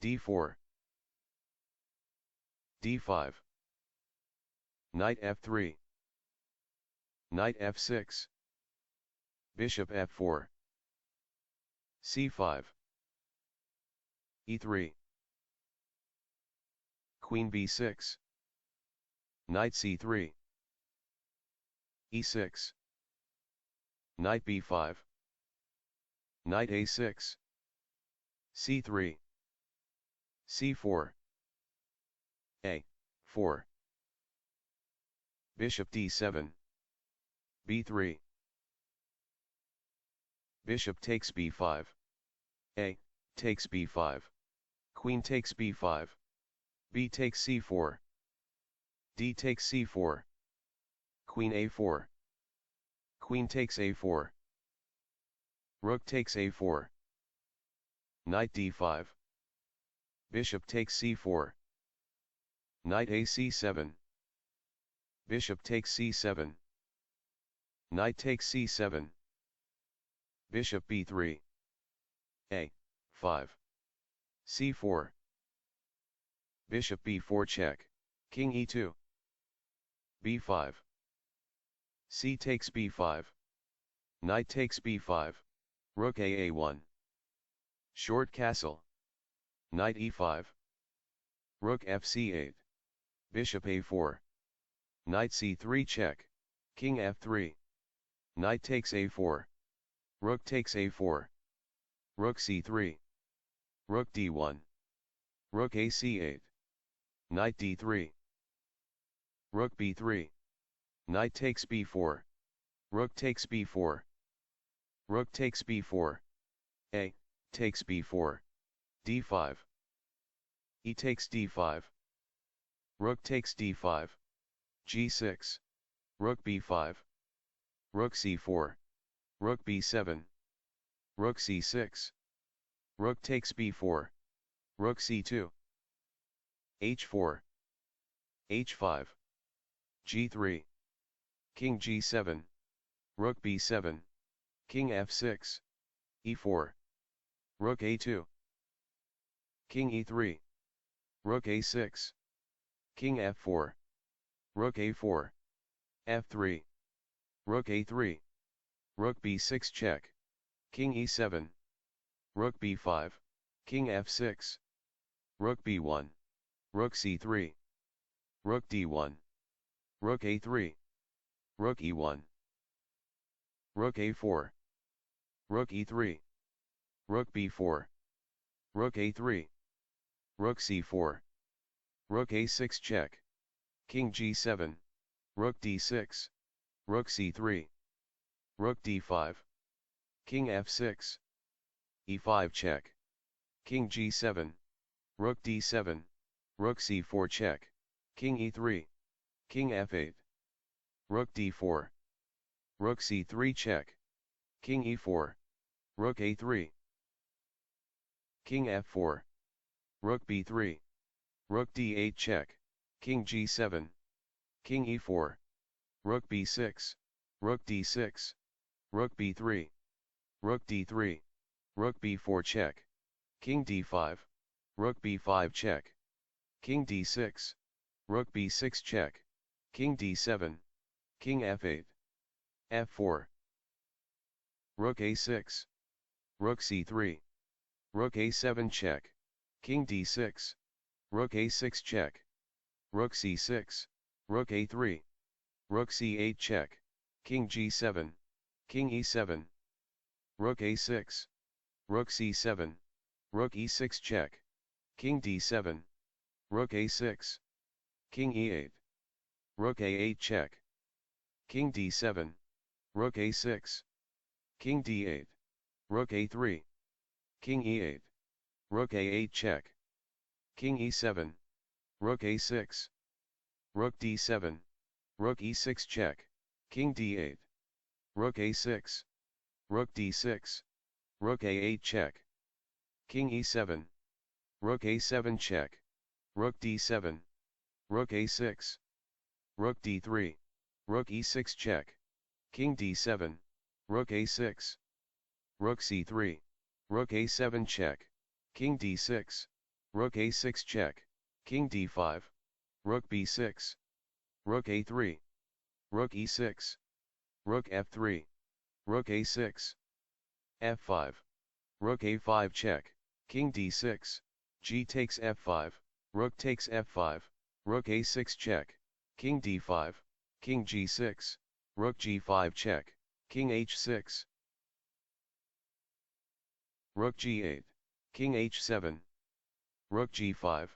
d4, d5, knight f3, knight f6, bishop f4, c5, e3, queen b6, knight c3, e6, knight b5, knight a6, c3, c4, a4, bishop d7, b3, bishop takes b5, a takes b5, queen takes b5, b takes c4, d takes c4, queen a4, queen takes a4, rook takes a4, knight d5, bishop takes c4, knight a c7, bishop takes c7, knight takes c7, bishop b3, a5, c4, bishop b4 check, king e2, b5, c takes b5, knight takes b5, rook a1, short castle, knight e5, rook fc8, bishop a4, knight c3 check, king f3, knight takes a4, rook takes a4, rook c3, rook d1, rook ac8, knight d3, rook b3, knight takes b4, rook takes b4, rook takes b4, a takes b4, d5, e takes d5, rook takes d5, g6, rook b5, rook c4, rook b7, rook c6, rook takes b4, rook c2, h4, h5, g3, king g7, rook b7, king f6, e4, rook a2, king e3, rook a6, king f4, rook a4, f3, rook a3, rook b6 check, king e7, rook b5, king f6, rook b1, rook c3, rook d1, rook a3, rook e1, rook a4, rook e3, rook b4, rook a3, rook c4, rook a6 check, king g7, rook d6, rook c3, rook d5, king f6, e5 check, king g7, rook d7, rook c4 check, king e3, king f8, rook d4, rook c3 check, king e4, rook a3, king f4, rook b3, rook d8 check, king g7, king e4, rook b6, rook d6, rook b3, rook d3, rook b4 check, king d5, rook b5 check, king d6, rook b6 check, king d7, king f8, f4, rook a6, rook c3, rook a7 check, king d6, rook a6 check, rook c6, rook a3, rook c8 check, king g7, king e7, rook a6, rook c7, rook e6 check, king d7, rook a6, king e8, rook a8 check, king d7, rook a6, king d8, rook a3, king e8, rook a8 check, king e7, rook a6, rook d7, rook e6 check, king d8, rook a6, rook d6, rook a8 check, king e7, rook a7 check, rook d7, rook a6, rook d3, rook e6 check, king d7, rook a6, rook c3, rook a7 check, king d6, Rook a6 check, King d5, Rook b6, Rook a3, Rook e6, Rook f3, Rook a6, f5, Rook a5 check, King d6, G takes f5, Rook takes f5, Rook a6 check, King d5, King g6, Rook g5 check, King h6, Rook g8, King h7, Rook g5.